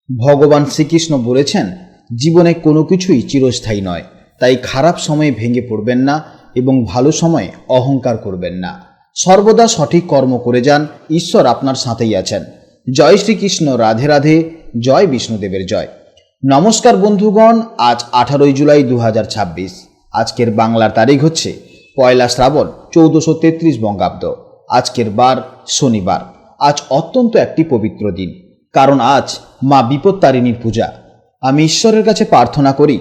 ভগবান শ্রীকৃষ্ণ বলেছেন, জীবনে কোনো কিছুই চিরস্থায়ী নয়, তাই খারাপ সময়ে ভেঙে পড়বেন না এবং ভালো সময়ে অহংকার করবেন না। সর্বদা সঠিক কর্ম করে যান, ঈশ্বর আপনার সাথেই আছেন। জয় শ্রীকৃষ্ণ, রাধে রাধে, জয় বিষ্ণুদেবের জয়। নমস্কার বন্ধুগণ, আজ 18 জুলাই 2026। আজকের বাংলার তারিখ হচ্ছে 1 শ্রাবণ 1433 বঙ্গাব্দ। আজকের বার শনিবার। আজ অত্যন্ত একটি পবিত্র দিন, কারণ আজ মা বিপত্তারিণীর পূজা। আমি ঈশ্বরের কাছে প্রার্থনা করি,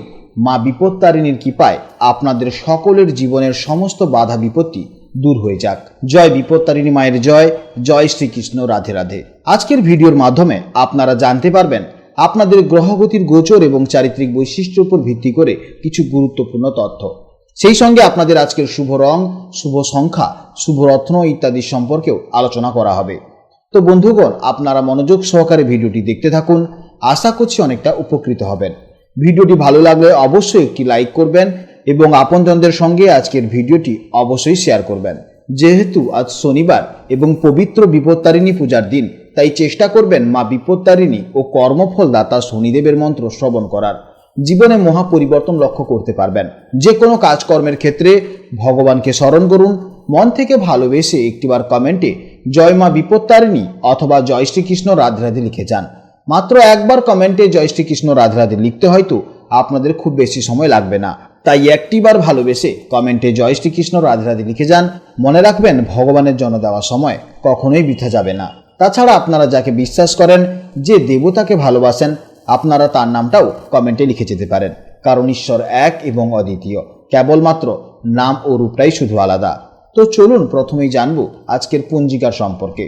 মা বিপত্তারিণীর কৃপায় আপনাদের সকলের জীবনের সমস্ত বাধা বিপত্তি দূর হয়ে যাক। জয় বিপত্তারিণী মায়ের জয়, জয় শ্রীকৃষ্ণ, রাধে রাধে। আজকের ভিডিওর মাধ্যমে আপনারা জানতে পারবেন আপনাদের গ্রহগতির গোচর এবং চারিত্রিক বৈশিষ্ট্যের উপর ভিত্তি করে কিছু গুরুত্বপূর্ণ তথ্য। সেই সঙ্গে আপনাদের আজকের শুভ রং, শুভ সংখ্যা, শুভ রত্ন ইত্যাদি সম্পর্কেও আলোচনা করা হবে। তো বন্ধুগণ, আপনারা মনোযোগ সহকারে ভিডিওটি দেখতে থাকুন। আশা করছি অনেকটা উপকৃত হবেন। ভিডিওটি ভালো লাগলে অবশ্যই একটি লাইক করবেন এবং আপনজনদের সঙ্গে আজকের ভিডিওটি অবশ্যই শেয়ার করবেন। যেহেতু আজ শনিবার এবং পবিত্র বিপত্তারিণী পূজার দিন, তাই চেষ্টা করবেন মা বিপত্তারিণী ও কর্মফলদাতা শনিদেবের মন্ত্র শ্রবণ করার। জীবনে মহা পরিবর্তন লক্ষ্য করতে পারবেন। যে কোনো কাজকর্মের ক্ষেত্রে ভগবানকে স্মরণ করুন। মন থেকে ভালোবেসে একটিবার কমেন্টে জয় মা বিপত্তারিণী অথবা জয় শ্রীকৃষ্ণ রাধে রাধে লিখে যান। মাত্র একবার কমেন্টে জয় শ্রীকৃষ্ণ রাধে রাধে লিখতে হয়তো আপনাদের খুব বেশি সময় লাগবে না, তাই একটিবার ভালোবেসে কমেন্টে জয় শ্রীকৃষ্ণ রাধে রাধে লিখে যান। মনে রাখবেন, ভগবানের জন্য দেওয়া সময় কখনোই বৃথা যাবে না। তাছাড়া আপনারা যাকে বিশ্বাস করেন, যে দেবতাকে ভালোবাসেন, আপনারা তার নামটাও কমেন্টে লিখে যেতে পারেন, কারণ ঈশ্বর এক এবং অদ্বিতীয়। কেবলমাত্র নাম ও রূপটাই শুধু আলাদা। তো চলুন প্রথমেই জানব আজকের পঞ্জিকার সম্পর্কে।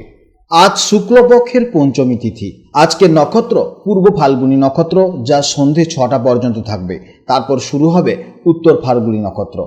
আজ শুক্লপক্ষের পঞ্চমী তিথি। আজকের নক্ষত্র পূর্ব ফাল্গুনী নক্ষত্র, যা সন্ধে 6টা পর্যন্ত থাকবে। তারপর শুরু হবে উত্তর ফাল্গুনী নক্ষত্র।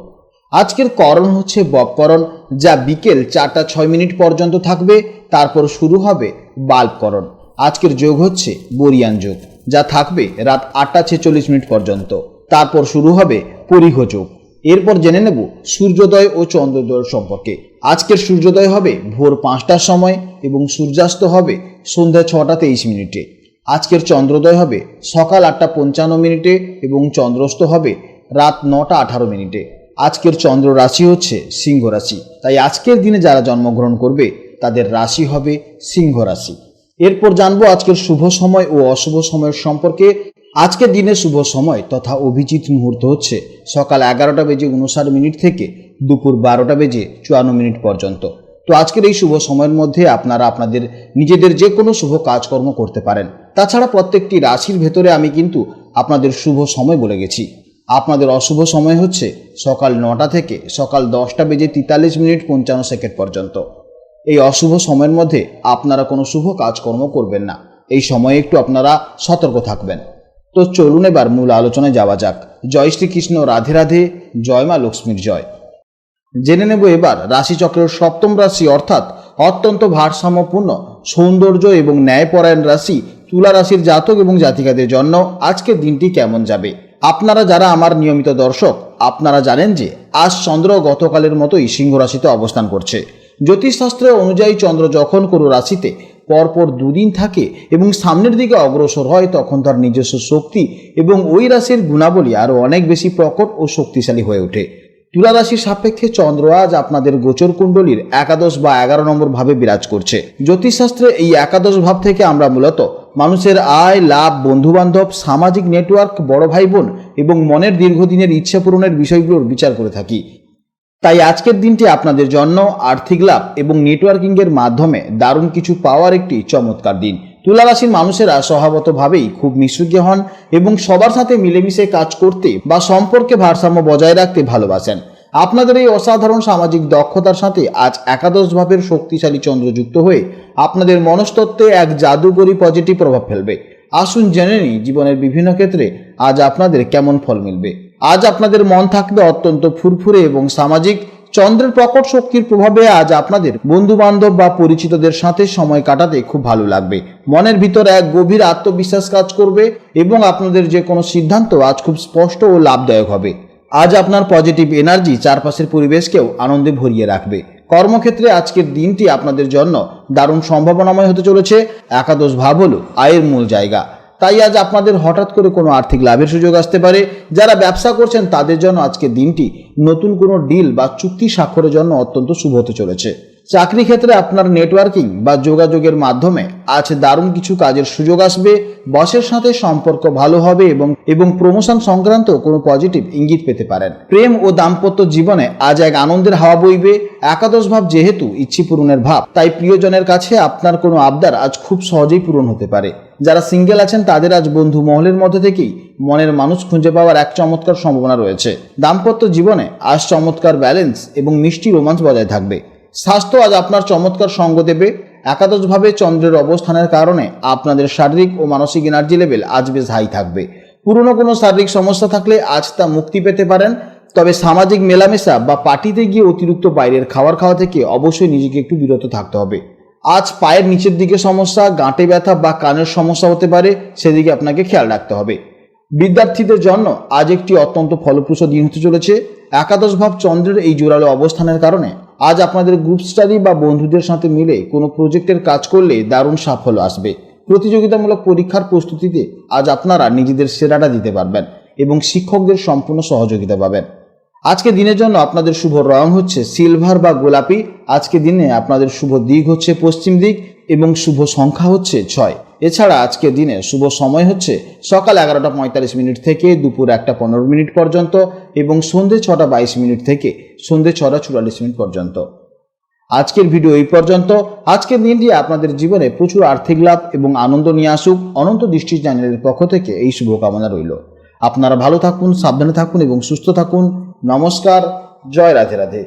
আজকের করণ হচ্ছে বপকরণ, যা বিকেল 4টা 6 মিনিট পর্যন্ত থাকবে। তারপর শুরু হবে বাল্বকরণ। আজকের যোগ হচ্ছে বরিয়ান যোগ, যা থাকবে রাত 8টা 46 মিনিট পর্যন্ত। তারপর শুরু হবে পরিহ যোগ। এরপর জেনে নেব সূর্যোদয় ও চন্দ্রোদয়ের সম্পর্কে। আজকের সূর্যোদয় হবে ভোর 5টার সময় এবং সূর্যাস্ত হবে সন্ধ্যা 6টা 23 মিনিটে। আজকের চন্দ্রোদয় হবে সকাল 8টা 55 মিনিটে এবং চন্দ্রাস্ত হবে রাত 9টা 18 মিনিটে। আজকের চন্দ্র রাশি হচ্ছে সিংহ রাশি, তাই আজকের দিনে যারা জন্মগ্রহণ করবে তাদের রাশি হবে সিংহ রাশি। এরপর জানবো আজকের শুভ সময় ও অশুভ সময়ের সম্পর্কে। আজকের দিনের শুভ সময় তথা অভিজিৎ মুহূর্ত হচ্ছে সকাল 11টা বেজে 59 মিনিট থেকে দুপুর 12টা বেজে 54 মিনিট পর্যন্ত। তো আজকের এই শুভ সময়ের মধ্যে আপনারা আপনাদের নিজেদের যে কোনো শুভ কাজকর্ম করতে পারেন। তাছাড়া প্রত্যেকটি রাশির ভেতরে আমি কিন্তু আপনাদের শুভ সময় বলে গেছি। আপনাদের অশুভ সময় হচ্ছে সকাল 9টা থেকে সকাল 10টা বেজে 43 মিনিট 55 সেকেন্ড পর্যন্ত। এই অশুভ সময়ের মধ্যে আপনারা কোনো শুভ কাজকর্ম করবেন না। এই সময়ে একটু আপনারা সতর্ক থাকবেন। তো চলুন এবার মূল আলোচনায় যাওয়া যাক। জয় শ্রীকৃষ্ণ, রাধে রাধে, জয় মা লক্ষ্মীর জয়। জেনে নেব এবার রাশিচক্রের সপ্তম রাশি, অর্থাৎ অত্যন্ত ভারসাম্যপূর্ণ, সৌন্দর্য এবং ন্যায়পরায়ণ রাশি তুলা রাশির জাতক এবং জাতিকাদের জন্য আজকের দিনটি কেমন যাবে। আপনারা যারা আমার নিয়মিত দর্শক, আপনারা জানেন যে আজ চন্দ্র গতকালের মতোই সিংহ রাশিতে অবস্থান করছে। জ্যোতিষশাস্ত্রের অনুযায়ী চন্দ্র যখন কোনো রাশিতে পরপর দুদিন থাকে এবং সামনের দিকে অগ্রসর হয়, তখন তার নিজস্ব শক্তি এবং ওই রাশির গুণাবলী আরও অনেক বেশি প্রকট ও শক্তিশালী হয়ে ওঠে। তুলা রাশির সাপেক্ষে চন্দ্র আজ আপনাদের গোচর কুণ্ডলীর 11 বা 11 নম্বর ভাবে বিরাজ করছে। জ্যোতিষশাস্ত্রে এই 11 ভাব থেকে আমরা মূলত মানুষের আয়, লাভ, বন্ধুবান্ধব, সামাজিক নেটওয়ার্ক, বড় ভাই বোন এবং মনের দীর্ঘদিনের ইচ্ছা পূরণের বিষয়গুলোর বিচার করে থাকি। তাই আজকের দিনটি আপনাদের জন্য আর্থিক লাভ এবং নেটওয়ার্কিংয়ের মাধ্যমে দারুণ কিছু পাওয়ার একটি চমৎকার দিন। তুলা রাশির মানুষেরা স্বভাবতভাবেই খুব মিশুকে হন এবং সবার সাথে মিলেমিশে কাজ করতে বা সম্পর্কে ভারসাম্য বজায় রাখতে ভালোবাসেন। আপনাদের এই অসাধারণ সামাজিক দক্ষতার সাথে আজ 11 ভাবের শক্তিশালী চন্দ্র যুক্ত হয়ে আপনাদের মনস্তত্ত্বে এক জাদুকরী পজিটিভ প্রভাব ফেলবে। আসুন জেনে নিই জীবনের বিভিন্ন ক্ষেত্রে আজ আপনাদের কেমন ফল মিলবে। আজ আপনাদের মন থাকবে অত্যন্ত ফুরফুরে এবং সামাজিক। চন্দ্রের প্রকট শক্তির প্রভাবে আজ আপনাদের বন্ধু বান্ধব বা পরিচিতদের সাথে সময় কাটাতে খুব ভালো লাগবে। মনের ভিতর এক গভীর আত্মবিশ্বাস কাজ করবে এবং আপনাদের যে কোনো সিদ্ধান্ত আজ খুব স্পষ্ট ও লাভদায়ক হবে। আজ আপনার পজিটিভ এনার্জি চারপাশের পরিবেশকেও আনন্দে ভরিয়ে রাখবে। কর্মক্ষেত্রে আজকের দিনটি আপনাদের জন্য দারুণ সম্ভাবনাময় হতে চলেছে। 11 ভাব হলো আয়ের মূল জায়গা। তাই আজ আপনাদের হঠাৎ করে কোনো আর্থিক লাভের সুযোগ আসতে পারে। যারা ব্যবসা করছেন তাদের জন্য আজকের দিনটি নতুন কোনো ডিল বা চুক্তি স্বাক্ষরের জন্য অত্যন্ত শুভ হতে চলেছে। চাকরি ক্ষেত্রে আপনার নেটওয়ার্কিং বা যোগাযোগের মাধ্যমে আজ দারুণ কিছু কাজের সুযোগ আসবে। বসের সাথে সম্পর্ক ভালো হবে এবং প্রমোশন সংক্রান্ত কোনো পজিটিভ ইঙ্গিত পেতে পারেন। প্রেম ও দাম্পত্য জীবনে আজ এক আনন্দের হাওয়া বইবে। একাদশ ভাব যেহেতু ইচ্ছে পূরণের ভাব, তাই প্রিয়জনের কাছে আপনার কোনো আবদার আজ খুব সহজেই পূরণ হতে পারে। যারা সিঙ্গেল আছেন তাদের আজ বন্ধু মহলের মধ্যে থেকেই মনের মানুষ খুঁজে পাওয়ার এক চমৎকার সম্ভাবনা রয়েছে। দাম্পত্য জীবনে আজ চমৎকার ব্যালেন্স এবং মিষ্টি রোমাঞ্চ বজায় থাকবে। স্বাস্থ্য আজ আপনার চমৎকার সঙ্গ দেবে। একাদশভাবে চন্দ্রের অবস্থানের কারণে আপনাদের শারীরিক ও মানসিক এনার্জি লেভেল আজ বেশ হাই থাকবে। পুরনো কোনো শারীরিক সমস্যা থাকলে আজ তা মুক্তি পেতে পারেন। তবে সামাজিক মেলামেশা বা পার্টিতে গিয়ে অতিরিক্ত বাইরের খাবার খাওয়া থেকে অবশ্যই নিজেকে একটু বিরত থাকতে হবে। আজ পায়ের নিচের দিকে সমস্যা, গাঁটে ব্যথা বা কানের সমস্যা হতে পারে, সেদিকে আপনাকে খেয়াল রাখতে হবে। বিদ্যার্থীদের জন্য আজ একটি অত্যন্ত ফলপ্রসূ দিন হতে চলেছে। একাদশ ভাব চন্দ্রের এই জোরালো অবস্থানের কারণে আজ আপনাদের গ্রুপ স্টাডি বা বন্ধুদের সাথে মিলে কোনো প্রজেক্টের কাজ করলে দারুণ সাফল্য আসবে। প্রতিযোগিতামূলক পরীক্ষার প্রস্তুতিতে আজ আপনারা নিজেদের সেরাটা দিতে পারবেন এবং শিক্ষকদের সম্পূর্ণ সহযোগিতা পাবেন। আজকে দিনের জন্য আপনাদের শুভ রং হচ্ছে সিলভার বা গোলাপি। আজকে দিনে আপনাদের শুভ দিক হচ্ছে পশ্চিম দিক এবং শুভ সংখ্যা হচ্ছে 6। এছাড়া আজকে দিনে শুভ সময় হচ্ছে সকাল 11:45 থেকে দুপুর 1:15 পর্যন্ত এবং সন্ধ্যে 6:22 থেকে সন্ধ্যে 6:44 পর্যন্ত। আজকের ভিডিও এই পর্যন্ত। আজকের দিনটি আপনাদের জীবনে প্রচুর আর্থিক লাভ এবং আনন্দ নিয়ে আসুক। অনন্ত দৃষ্টি চ্যানেলের পক্ষ থেকে এই শুভকামনা রইল। আপনারা ভালো থাকুন, সাবধানে থাকুন এবং সুস্থ থাকুন। নমস্কার। জয় রাধে রাধে।